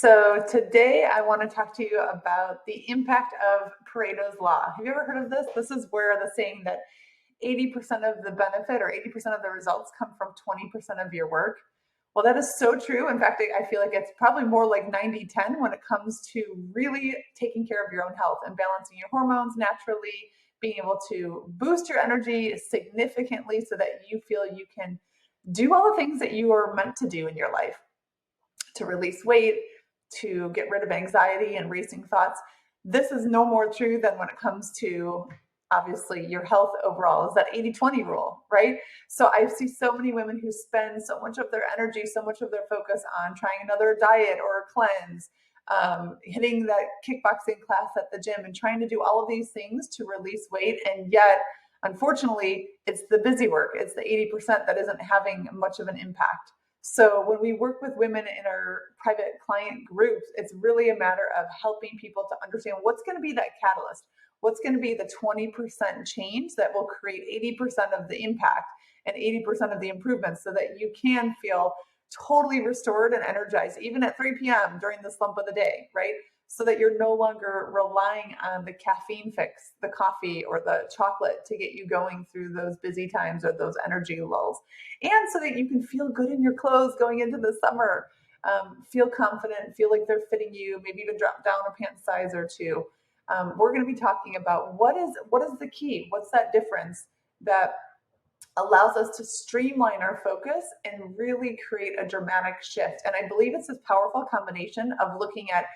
So today I want to talk to you about the impact of Pareto's law. Have you ever heard of this? This is where the saying that 80% of the benefit or 80% of the results come from 20% of your work. Well, that is so true. In fact, I feel like it's probably more like 90-10 when it comes to really taking care of your own health and balancing your hormones naturally, being able to boost your energy significantly so that you feel you can do all the things that you are meant to do in your life to release weight, to get rid of anxiety and racing thoughts. This is no more true than when it comes to obviously your health overall, is that 80-20 rule, right? So I see so many women who spend so much of their energy, so much of their focus on trying another diet or a cleanse, hitting that kickboxing class at the gym and trying to do all of these things to release weight. And yet, unfortunately, it's the busy work. It's the 80% that isn't having much of an impact. So when we work with women in our private client groups, it's really a matter of helping people to understand what's going to be that catalyst, what's going to be the 20% change that will create 80% of the impact and 80% of the improvements so that you can feel totally restored and energized, even at 3 p.m. during the slump of the day, right? So that you're no longer relying on the caffeine fix, the coffee or the chocolate to get you going through those busy times or those energy lulls. And so that you can feel good in your clothes going into the summer, feel confident, feel like they're fitting you, maybe even drop down a pant size or two. We're going to be talking about what is the key? What's that difference that allows us to streamline our focus and really create a dramatic shift? And I believe it's this powerful combination of looking at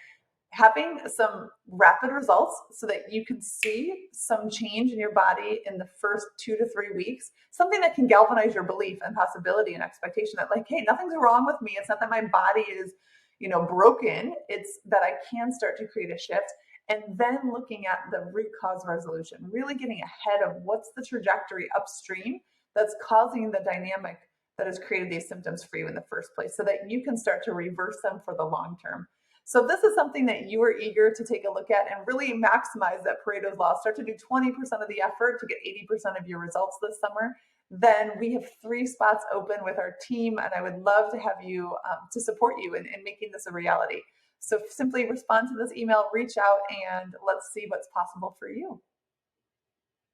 having some rapid results so that you can see some change in your body in the first 2 to 3 weeks, something that can galvanize your belief and possibility and expectation that, like, hey, nothing's wrong with me. It's not that my body is, broken. It's that I can start to create a shift. And then looking at the root cause resolution, really getting ahead of what's the trajectory upstream that's causing the dynamic that has created these symptoms for you in the first place so that you can start to reverse them for the long term. So this is something that you are eager to take a look at and really maximize that Pareto's law. Start to do 20% of the effort to get 80% of your results this summer. Then we have 3 spots open with our team, and I would love to have you to support you in making this a reality. So simply respond to this email, reach out, and let's see what's possible for you.